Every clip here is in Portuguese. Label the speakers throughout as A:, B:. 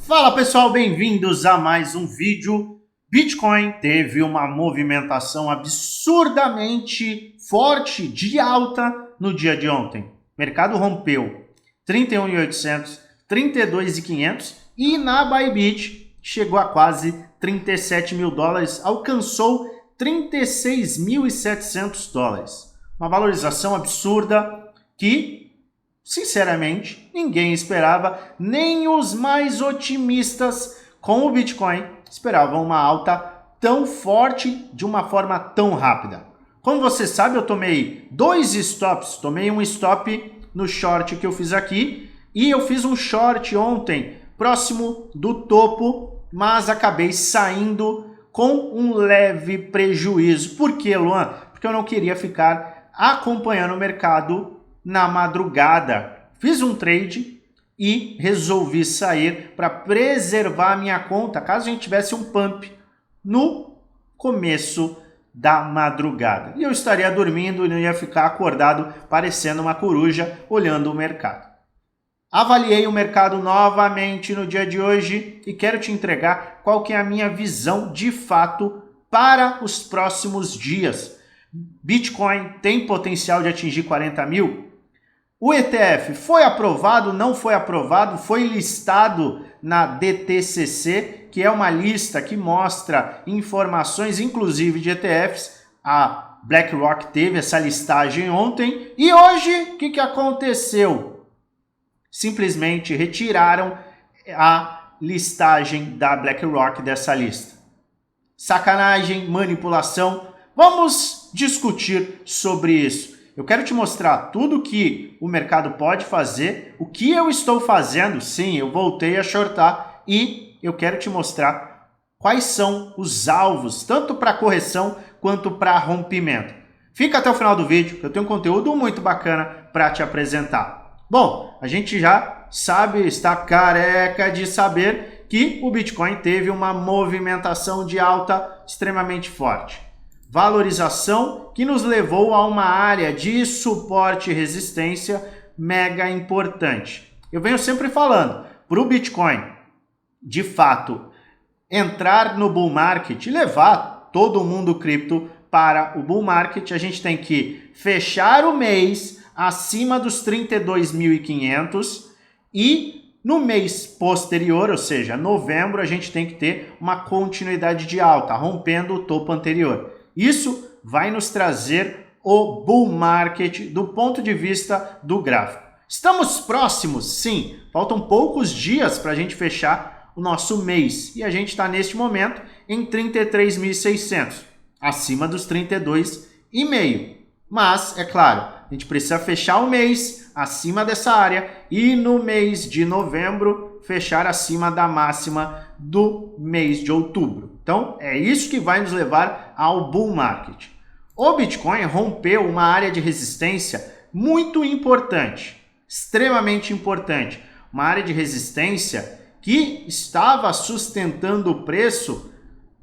A: Fala pessoal, bem-vindos a mais um vídeo. Bitcoin teve uma movimentação absurdamente forte de alta no dia de ontem. O mercado rompeu 31.800, 32.500 e na Bybit chegou a quase 37 mil dólares, alcançou 36.700 dólares. Uma valorização absurda que, sinceramente, ninguém esperava, nem os mais otimistas com o Bitcoin esperavam uma alta tão forte de uma forma tão rápida. Como você sabe, eu tomei dois stops, tomei um stop no short que eu fiz aqui e eu fiz um short ontem próximo do topo, mas acabei saindo com um leve prejuízo. Por quê, Luan? Porque eu não queria ficar acompanhando o mercado na madrugada. Fiz um trade e resolvi sair para preservar a minha conta caso a gente tivesse um pump no começo da madrugada. E eu estaria dormindo e não ia ficar acordado parecendo uma coruja olhando o mercado. Avaliei o mercado novamente no dia de hoje e quero te entregar qual que é a minha visão de fato para os próximos dias. Bitcoin tem potencial de atingir 40 mil? O ETF foi aprovado, não foi aprovado, foi listado na DTCC, que é uma lista que mostra informações, inclusive de ETFs. A BlackRock teve essa listagem ontem e hoje o que aconteceu? Simplesmente retiraram a listagem da BlackRock dessa lista. Sacanagem, manipulação. Vamos discutir sobre isso. Eu quero te mostrar tudo que o mercado pode fazer, o que eu estou fazendo. Sim, eu voltei a shortar e eu quero te mostrar quais são os alvos, tanto para correção quanto para rompimento. Fica até o final do vídeo, eu tenho um conteúdo muito bacana para te apresentar. Bom, a gente já sabe, está careca de saber que o Bitcoin teve uma movimentação de alta extremamente forte. Valorização que nos levou a uma área de suporte e resistência mega importante. Eu venho sempre falando, para o Bitcoin, de fato, entrar no bull market e levar todo mundo cripto para o bull market, a gente tem que fechar o mês acima dos 32.500 e no mês posterior, ou seja, novembro, a gente tem que ter uma continuidade de alta, rompendo o topo anterior. Isso vai nos trazer o bull market do ponto de vista do gráfico. Estamos próximos? Sim. Faltam poucos dias para a gente fechar o nosso mês. E a gente está neste momento em 33.600, acima dos 32,5. Mas, é claro, a gente precisa fechar o mês acima dessa área e no mês de novembro fechar acima da máxima do mês de outubro. Então, é isso que vai nos levar ao bull market. O Bitcoin rompeu uma área de resistência muito importante, extremamente importante. Uma área de resistência que estava sustentando o preço,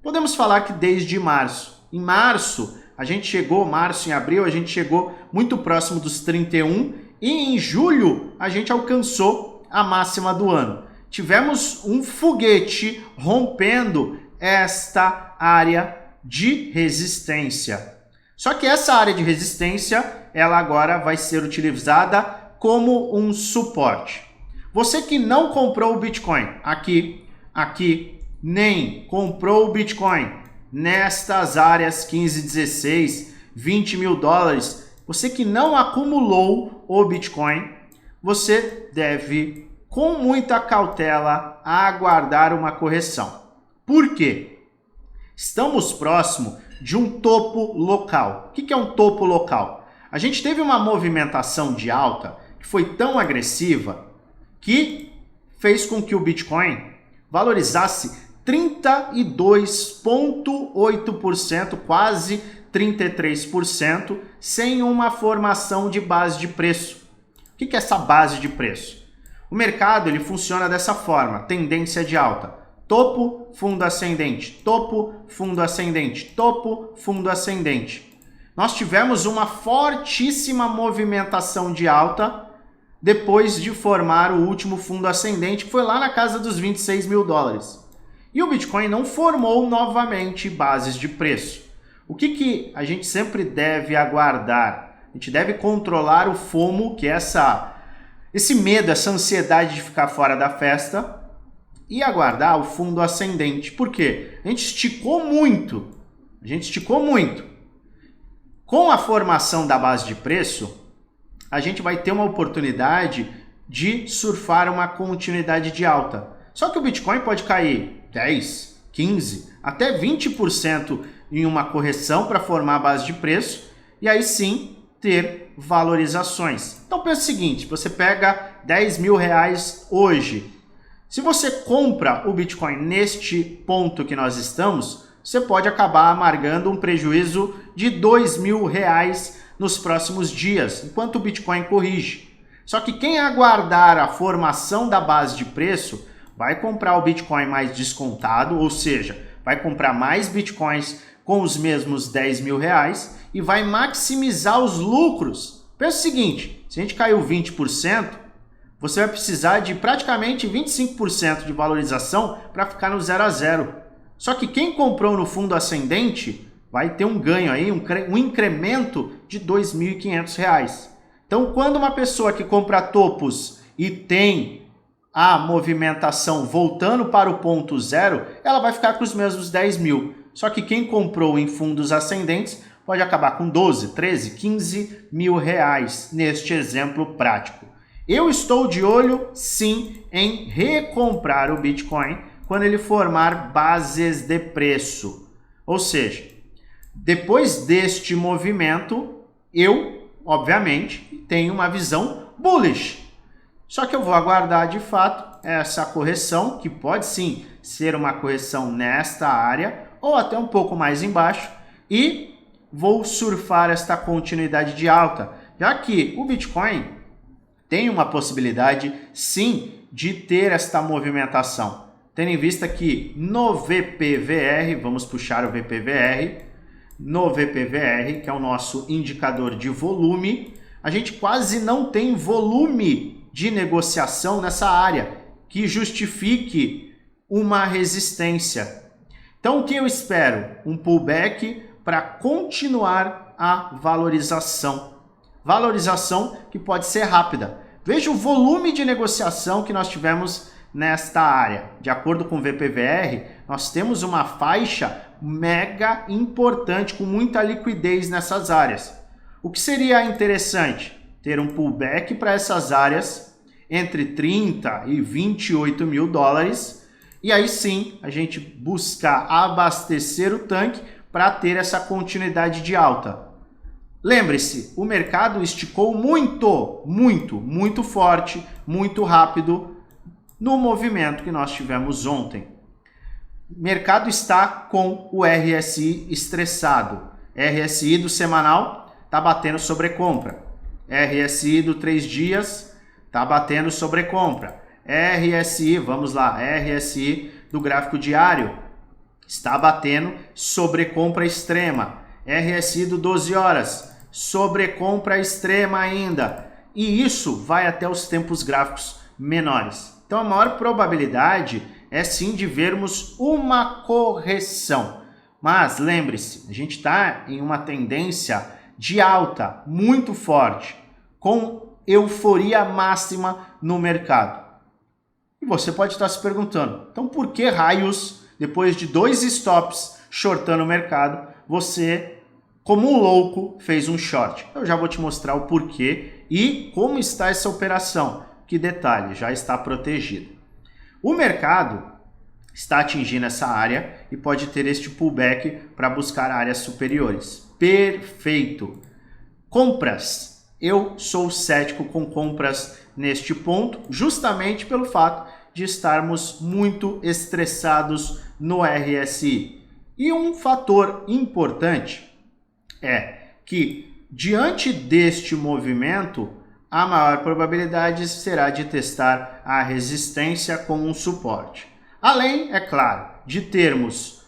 A: podemos falar que desde março. Em março, a gente chegou, março e abril, a gente chegou muito próximo dos 31 e em julho a gente alcançou a máxima do ano. Tivemos um foguete rompendo esta área de resistência. Só que essa área de resistência, ela agora vai ser utilizada como um suporte. Você que não comprou o Bitcoin aqui, nem comprou o Bitcoin nestas áreas 15, 16, 20 mil dólares, você que não acumulou o Bitcoin, você deve, com muita cautela, aguardar uma correção. Por quê? Estamos próximo de um topo local. O que é um topo local? A gente teve uma movimentação de alta que foi tão agressiva que fez com que o Bitcoin valorizasse 32,8%, quase 33%, sem uma formação de base de preço. O que é essa base de preço? O mercado ele funciona dessa forma, tendência de alta. Topo, fundo ascendente, topo, fundo ascendente, topo, fundo ascendente. Nós tivemos uma fortíssima movimentação de alta depois de formar o último fundo ascendente, que foi lá na casa dos 26 mil dólares. E o Bitcoin não formou novamente bases de preço. O que a gente sempre deve aguardar? A gente deve controlar o FOMO, que é esse medo, essa ansiedade de ficar fora da festa, e aguardar o fundo ascendente. Por quê? A gente esticou muito. Com a formação da base de preço, a gente vai ter uma oportunidade de surfar uma continuidade de alta. Só que o Bitcoin pode cair 10, 15, até 20% em uma correção para formar a base de preço e aí sim ter valorizações. Então pensa o seguinte, você pega 10 mil reais hoje. Se você compra o Bitcoin neste ponto que nós estamos, você pode acabar amargando um prejuízo de 2 mil reais nos próximos dias, enquanto o Bitcoin corrige. Só que quem aguardar a formação da base de preço vai comprar o Bitcoin mais descontado, ou seja, vai comprar mais Bitcoins com os mesmos 10 mil reais e vai maximizar os lucros. Pensa o seguinte, se a gente caiu 20%, você vai precisar de praticamente 25% de valorização para ficar no 0 a 0. Só que quem comprou no fundo ascendente vai ter um ganho aí, um incremento de R$ 2.500. Então, quando uma pessoa que compra topos e tem a movimentação voltando para o ponto zero, ela vai ficar com os mesmos 10 mil. Só que quem comprou em fundos ascendentes pode acabar com 12, 13, 15 mil reais neste exemplo prático. Eu estou de olho, sim, em recomprar o Bitcoin quando ele formar bases de preço. Ou seja, depois deste movimento, eu, obviamente, tenho uma visão bullish. Só que eu vou aguardar, de fato, essa correção, que pode sim ser uma correção nesta área, ou até um pouco mais embaixo, e vou surfar esta continuidade de alta, já que o Bitcoin tem uma possibilidade, sim, de ter esta movimentação. Tendo em vista que no VPVR, vamos puxar o VPVR, no VPVR, que é o nosso indicador de volume, a gente quase não tem volume de negociação nessa área que justifique uma resistência. Então, o que eu espero? Um pullback para continuar a valorização. Valorização que pode ser rápida. Veja o volume de negociação que nós tivemos nesta área. De acordo com o VPVR, nós temos uma faixa mega importante, com muita liquidez nessas áreas. O que seria interessante? Ter um pullback para essas áreas entre 30 e 28 mil dólares e aí sim a gente buscar abastecer o tanque para ter essa continuidade de alta. Lembre-se, o mercado esticou muito forte, muito rápido no movimento que nós tivemos ontem. O mercado está com o RSI estressado. RSI do semanal está batendo sobrecompra. RSI do 3 dias está batendo sobrecompra. RSI, vamos lá, RSI do gráfico diário está batendo sobrecompra extrema. RSI do 12 horas, sobrecompra extrema ainda. E isso vai até os tempos gráficos menores. Então a maior probabilidade é sim de vermos uma correção. Mas lembre-se, a gente está em uma tendência de alta muito forte, com euforia máxima no mercado. E você pode estar se perguntando, então por que raios, depois de 2 stops shortando o mercado, você, como um louco, fez um short? Eu já vou te mostrar o porquê e como está essa operação. Que detalhe, já está protegido. O mercado está atingindo essa área e pode ter este pullback para buscar áreas superiores. Perfeito. Compras. Eu sou cético com compras neste ponto, justamente pelo fato de estarmos muito estressados no RSI. E um fator importante é que, diante deste movimento, a maior probabilidade será de testar a resistência com um suporte. Além, é claro, de termos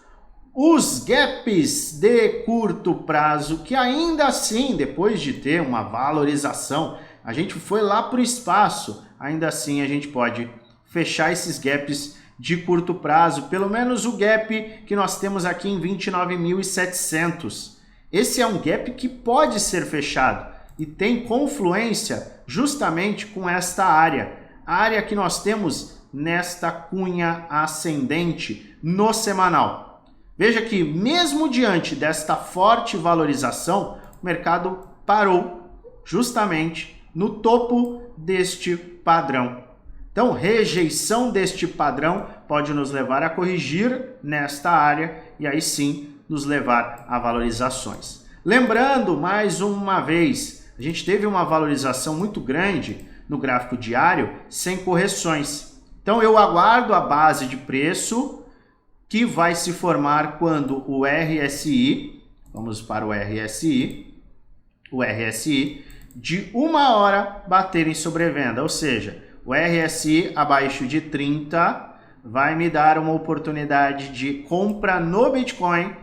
A: os gaps de curto prazo, que ainda assim, depois de ter uma valorização a gente foi lá para o espaço, ainda assim a gente pode fechar esses gaps de curto prazo, pelo menos o gap que nós temos aqui em 29.700. Esse é um gap que pode ser fechado e tem confluência justamente com esta área, a área que nós temos nesta cunha ascendente no semanal. Veja que mesmo diante desta forte valorização, o mercado parou justamente no topo deste padrão. Então, rejeição deste padrão pode nos levar a corrigir nesta área e aí sim nos levar a valorizações. Lembrando, mais uma vez, a gente teve uma valorização muito grande no gráfico diário sem correções. Então, eu aguardo a base de preço que vai se formar quando o RSI, vamos para o RSI de 1 hora bater em sobrevenda, ou seja, o RSI abaixo de 30 vai me dar uma oportunidade de compra no Bitcoin,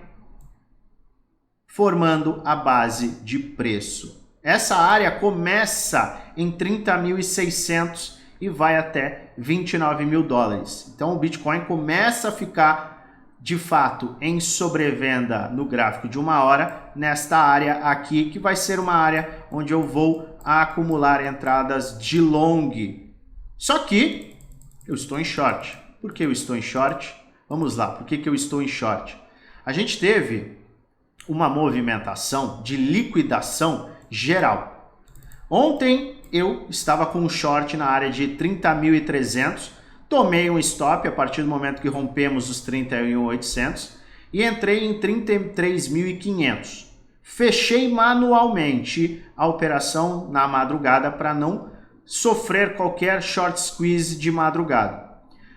A: formando a base de preço. Essa área começa em 30.600 e vai até 29 mil dólares. Então o Bitcoin começa a ficar de fato em sobrevenda no gráfico de 1 hora, nesta área aqui, que vai ser uma área onde eu vou acumular entradas de long. Só que eu estou em short. Por que eu estou em short? Vamos lá, por que eu estou em short? A gente teve uma movimentação de liquidação geral. Ontem eu estava com um short na área de 30.300, tomei um stop a partir do momento que rompemos os 31.800 e entrei em 33.500. Fechei manualmente a operação na madrugada para não sofrer qualquer short squeeze de madrugada.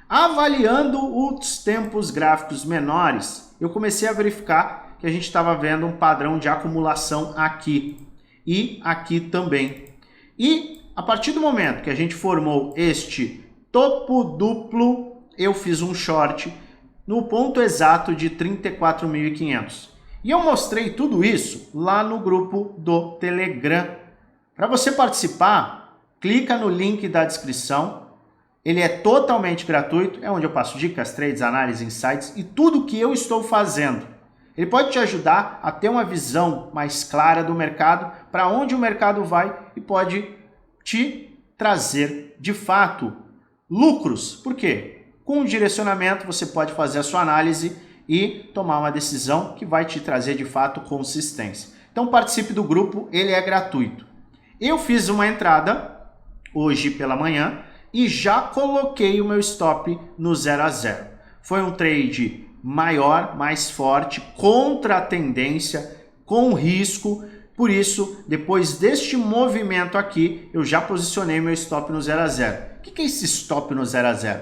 A: Avaliando os tempos gráficos menores, eu comecei a verificar que a gente estava vendo um padrão de acumulação aqui e aqui também. E a partir do momento que a gente formou este topo duplo, eu fiz um short no ponto exato de 34.500. E eu mostrei tudo isso lá no grupo do Telegram. Para você participar, clica no link da descrição. Ele é totalmente gratuito, é onde eu passo dicas, trades, análises, insights e tudo que eu estou fazendo. Ele pode te ajudar a ter uma visão mais clara do mercado, para onde o mercado vai e pode te trazer, de fato, lucros. Por quê? Com o direcionamento você pode fazer a sua análise e tomar uma decisão que vai te trazer, de fato, consistência. Então participe do grupo, ele é gratuito. Eu fiz uma entrada hoje pela manhã e já coloquei o meu stop no 0 a 0. Foi um trade maior, mais forte, contra a tendência, com risco. Por isso, depois deste movimento aqui, eu já posicionei meu stop no 0 a 0. O que é esse stop no 0 a 0?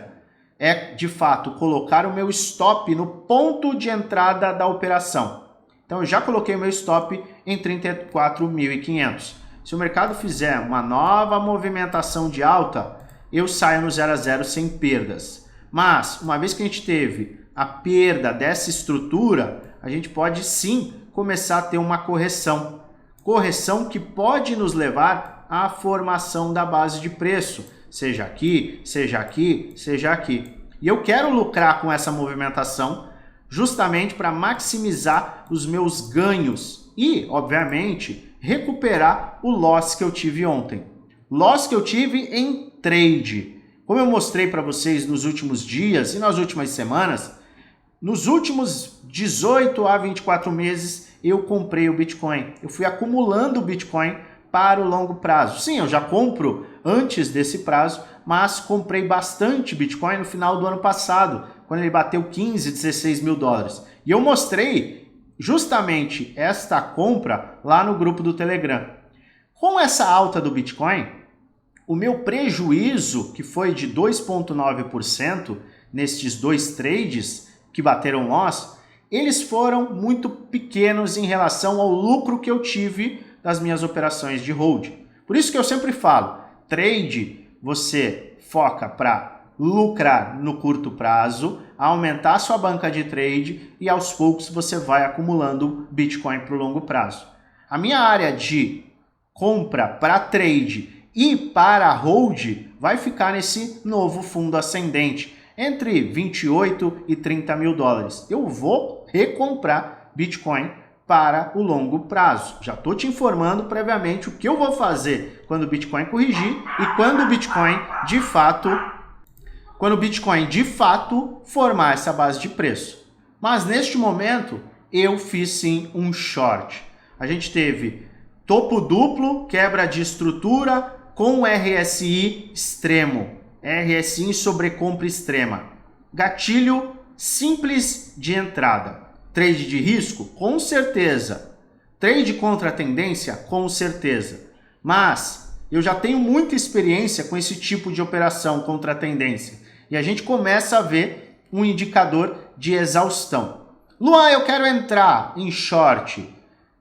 A: É, de fato, colocar o meu stop no ponto de entrada da operação. Então, eu já coloquei o meu stop em 34.500. Se o mercado fizer uma nova movimentação de alta, eu saio no 0 a 0 sem perdas. Mas, uma vez que a gente teve a perda dessa estrutura, a gente pode sim começar a ter uma correção. Correção que pode nos levar à formação da base de preço, seja aqui, seja aqui, seja aqui. E eu quero lucrar com essa movimentação justamente para maximizar os meus ganhos e, obviamente, recuperar o loss que eu tive ontem. Loss que eu tive em trade. Como eu mostrei para vocês nos últimos dias e nas últimas semanas, nos últimos 18 a 24 meses eu comprei o Bitcoin. Eu fui acumulando o Bitcoin para o longo prazo. Sim, eu já compro antes desse prazo, mas comprei bastante Bitcoin no final do ano passado, quando ele bateu 15, 16 mil dólares. E eu mostrei justamente esta compra lá no grupo do Telegram. Com essa alta do Bitcoin, o meu prejuízo, que foi de 2,9% nestes dois trades que bateram loss, eles foram muito pequenos em relação ao lucro que eu tive das minhas operações de hold. Por isso que eu sempre falo, trade você foca para lucrar no curto prazo, aumentar a sua banca de trade e aos poucos você vai acumulando Bitcoin para o longo prazo. A minha área de compra para trade e para hold vai ficar nesse novo fundo ascendente, entre 28 e 30 mil dólares. Eu vou recomprar Bitcoin para o longo prazo. Já estou te informando previamente o que eu vou fazer quando o Bitcoin corrigir e quando o Bitcoin de fato formar essa base de preço. Mas neste momento eu fiz sim um short. A gente teve topo duplo, quebra de estrutura com RSI extremo, RSI em sobrecompra extrema. Gatilho simples de entrada. Trade de risco? Com certeza. Trade contra a tendência? Com certeza. Mas eu já tenho muita experiência com esse tipo de operação contra a tendência. E a gente começa a ver um indicador de exaustão. Luan, eu quero entrar em short.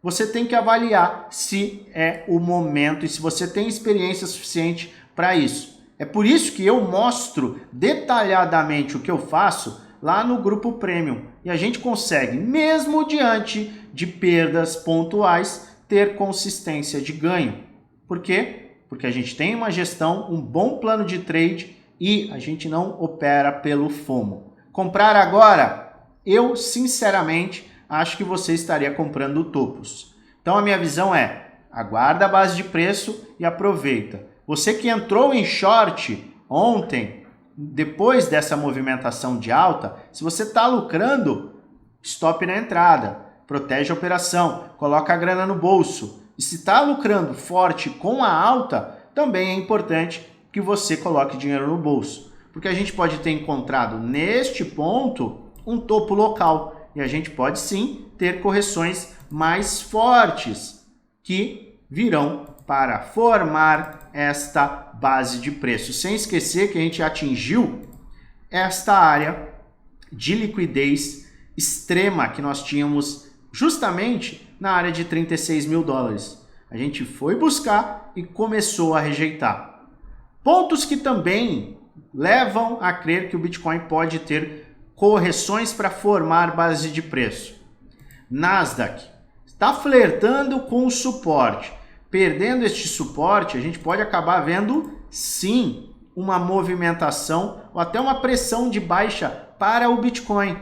A: Você tem que avaliar se é o momento e se você tem experiência suficiente para isso. É por isso que eu mostro detalhadamente o que eu faço lá no grupo Premium. E a gente consegue, mesmo diante de perdas pontuais, ter consistência de ganho. Por quê? Porque a gente tem uma gestão, um bom plano de trade e a gente não opera pelo FOMO. Comprar agora? Eu, sinceramente, acho que você estaria comprando topos. Então a minha visão é, aguarda a base de preço e aproveita. Você que entrou em short ontem, depois dessa movimentação de alta, se você está lucrando, stop na entrada, protege a operação, coloca a grana no bolso. E se está lucrando forte com a alta, também é importante que você coloque dinheiro no bolso. Porque a gente pode ter encontrado neste ponto um topo local e a gente pode sim ter correções mais fortes que virão para formar esta base de preço. Sem esquecer que a gente atingiu esta área de liquidez extrema que nós tínhamos justamente na área de 36 mil dólares. A gente foi buscar e começou a rejeitar. Pontos que também levam a crer que o Bitcoin pode ter correções para formar base de preço. Nasdaq está flertando com o suporte. Perdendo este suporte, a gente pode acabar vendo, sim, uma movimentação ou até uma pressão de baixa para o Bitcoin.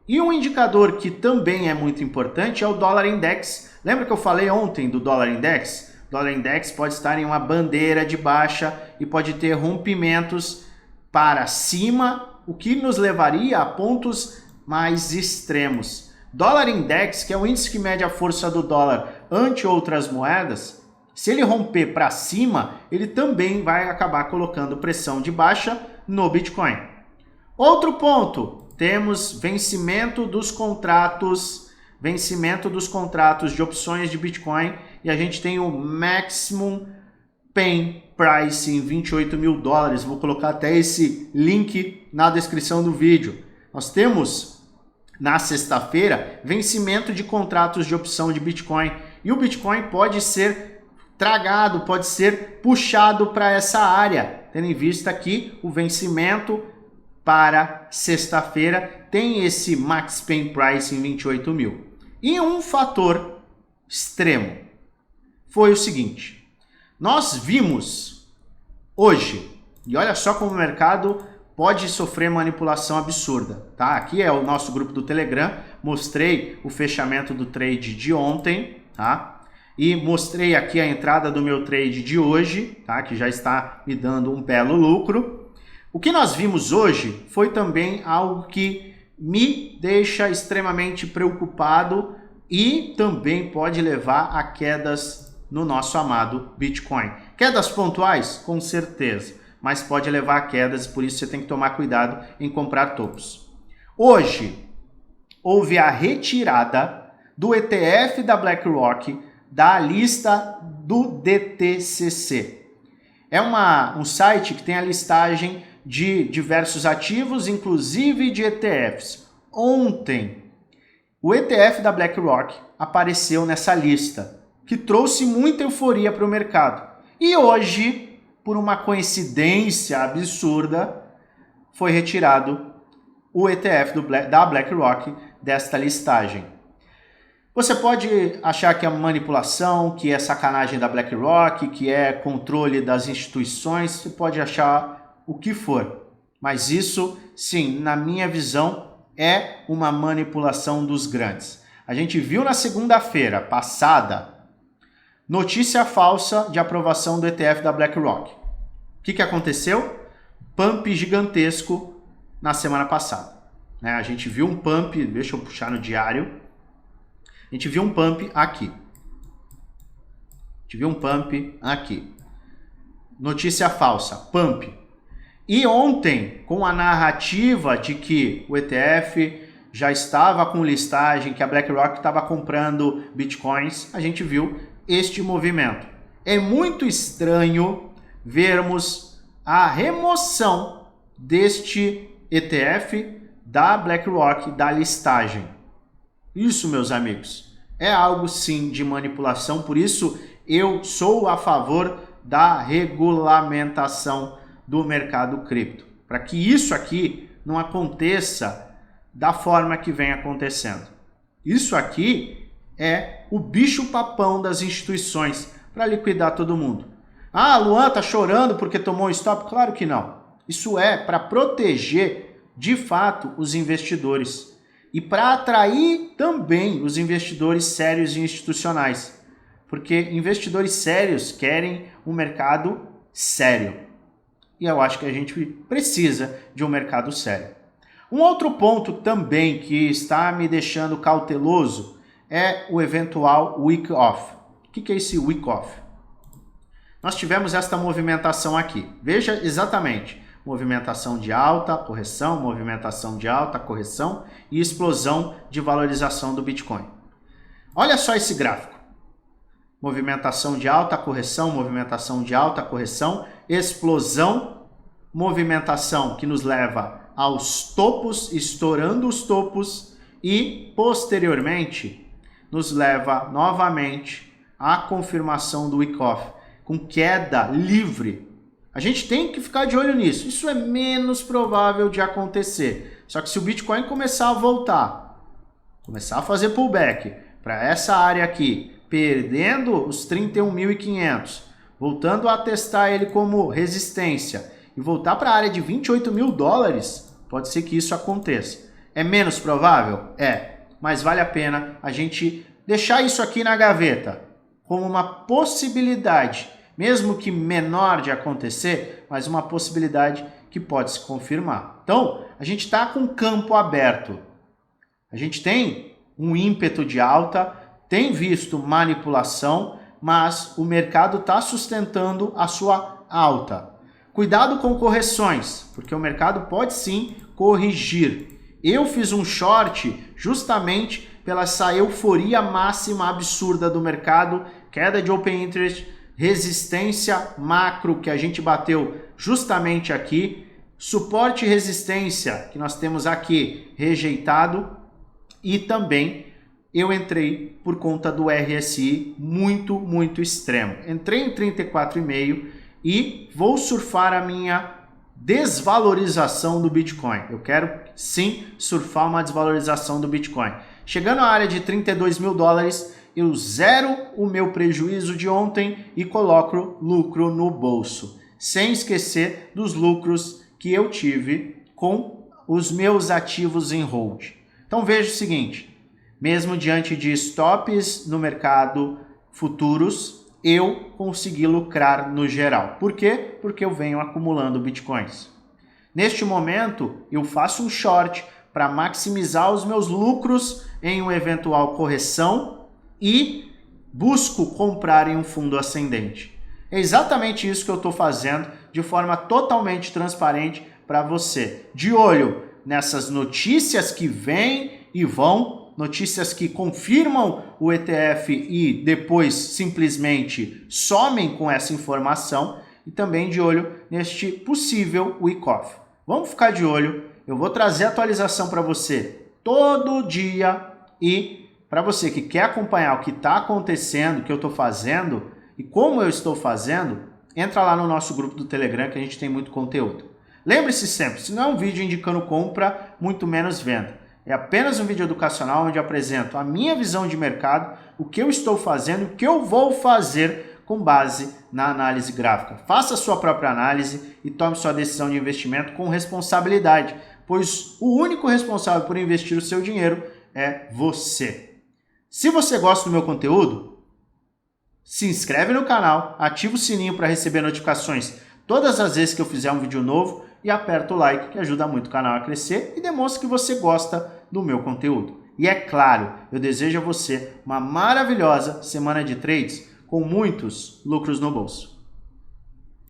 A: E um indicador que também é muito importante é o dólar index. Lembra que eu falei ontem do dólar index? O dólar index pode estar em uma bandeira de baixa e pode ter rompimentos para cima, o que nos levaria a pontos mais extremos. Dólar index, que é o índice que mede a força do dólar ante outras moedas, se ele romper para cima, ele também vai acabar colocando pressão de baixa no Bitcoin. Outro ponto, temos vencimento dos contratos de opções de Bitcoin e a gente tem o maximum pain price em 28 mil dólares. Vou colocar até esse link na descrição do vídeo. Nós temos na sexta-feira vencimento de contratos de opção de Bitcoin e o Bitcoin pode ser tragado, pode ser puxado para essa área, tendo em vista que o vencimento para sexta-feira tem esse max pain price em 28 mil. E um fator extremo foi o seguinte, nós vimos hoje, e olha só como o mercado pode sofrer manipulação absurda, tá? Aqui é o nosso grupo do Telegram, mostrei o fechamento do trade de ontem, tá? E mostrei aqui a entrada do meu trade de hoje, tá? Que já está me dando um belo lucro. O que nós vimos hoje foi também algo que me deixa extremamente preocupado e também pode levar a quedas no nosso amado Bitcoin. Quedas pontuais? Com certeza, mas pode levar a quedas e por isso você tem que tomar cuidado em comprar topos. Hoje, houve a retirada do ETF da BlackRock da lista do DTCC. É um site que tem a listagem de diversos ativos, inclusive de ETFs. Ontem, o ETF da BlackRock apareceu nessa lista, que trouxe muita euforia para o mercado. E hoje, por uma coincidência absurda, foi retirado o ETF da BlackRock desta listagem. Você pode achar que é manipulação, que é sacanagem da BlackRock, que é controle das instituições, você pode achar o que for. Mas isso, sim, na minha visão, é uma manipulação dos grandes. A gente viu na segunda-feira passada notícia falsa de aprovação do ETF da BlackRock. O que aconteceu? Pump gigantesco na semana passada. A gente viu um pump, deixa eu puxar no diário. A gente viu um pump aqui. Notícia falsa, pump. E ontem, com a narrativa de que o ETF já estava com listagem, que a BlackRock estava comprando bitcoins, a gente viu este movimento. É muito estranho vermos a remoção deste ETF da BlackRock da listagem. Isso, meus amigos, é algo sim de manipulação, por isso eu sou a favor da regulamentação do mercado cripto, para que isso aqui não aconteça da forma que vem acontecendo. Isso aqui é o bicho-papão das instituições para liquidar todo mundo. Ah, Luan tá chorando porque tomou um stop? Claro que não. Isso é para proteger de fato os investidores. E para atrair também os investidores sérios e institucionais. Porque investidores sérios querem um mercado sério. E eu acho que a gente precisa de um mercado sério. Um outro ponto também que está me deixando cauteloso é o eventual week off. O que é esse week off? Nós tivemos esta movimentação aqui. Veja exatamente. Movimentação de alta, correção, movimentação de alta, correção e explosão de valorização do Bitcoin. Olha só esse gráfico. Movimentação de alta, correção, movimentação de alta, correção, explosão, movimentação que nos leva aos topos, estourando os topos e, posteriormente, nos leva novamente à confirmação do week off, com queda livre. A gente tem que ficar de olho nisso. Isso é menos provável de acontecer. Só que se o Bitcoin começar a voltar, começar a fazer pullback para essa área aqui, perdendo os 31.500, voltando a testar ele como resistência e voltar para a área de 28 mil dólares, pode ser que isso aconteça. É menos provável? É. Mas vale a pena a gente deixar isso aqui na gaveta como uma possibilidade, mesmo que menor de acontecer, mas uma possibilidade que pode se confirmar. Então, a gente está com o campo aberto. A gente tem um ímpeto de alta, tem visto manipulação, mas o mercado está sustentando a sua alta. Cuidado com correções, porque o mercado pode sim corrigir. Eu fiz um short justamente pela essa euforia máxima absurda do mercado, queda de open interest, resistência macro que a gente bateu justamente aqui, suporte e resistência que nós temos aqui rejeitado e também eu entrei por conta do RSI muito extremo. Entrei em 34,5 e vou surfar a minha desvalorização do Bitcoin. Eu quero sim surfar uma desvalorização do Bitcoin. Chegando à área de 32 mil dólares, eu zero o meu prejuízo de ontem e coloco lucro no bolso. Sem esquecer dos lucros que eu tive com os meus ativos em hold. Então veja o seguinte, mesmo diante de stops no mercado futuros, eu consegui lucrar no geral. Por quê? Porque eu venho acumulando bitcoins. Neste momento, eu faço um short para maximizar os meus lucros em uma eventual correção e busco comprar em um fundo ascendente. É exatamente isso que eu estou fazendo de forma totalmente transparente para você. De olho nessas notícias que vêm e vão, notícias que confirmam o ETF e depois simplesmente somem com essa informação e também de olho neste possível week-off. Vamos ficar de olho, eu vou trazer atualização para você todo dia e para você que quer acompanhar o que está acontecendo, o que eu estou fazendo e como eu estou fazendo, entra lá no nosso grupo do Telegram que a gente tem muito conteúdo. Lembre-se sempre, se não é um vídeo indicando compra, muito menos venda. É apenas um vídeo educacional onde eu apresento a minha visão de mercado, o que eu estou fazendo, o que eu vou fazer com base na análise gráfica. Faça a sua própria análise e tome sua decisão de investimento com responsabilidade, pois o único responsável por investir o seu dinheiro é você. Se você gosta do meu conteúdo, se inscreve no canal, ativa o sininho para receber notificações todas as vezes que eu fizer um vídeo novo e aperta o like, que ajuda muito o canal a crescer e demonstra que você gosta do meu conteúdo. E é claro, eu desejo a você uma maravilhosa semana de trades com muitos lucros no bolso.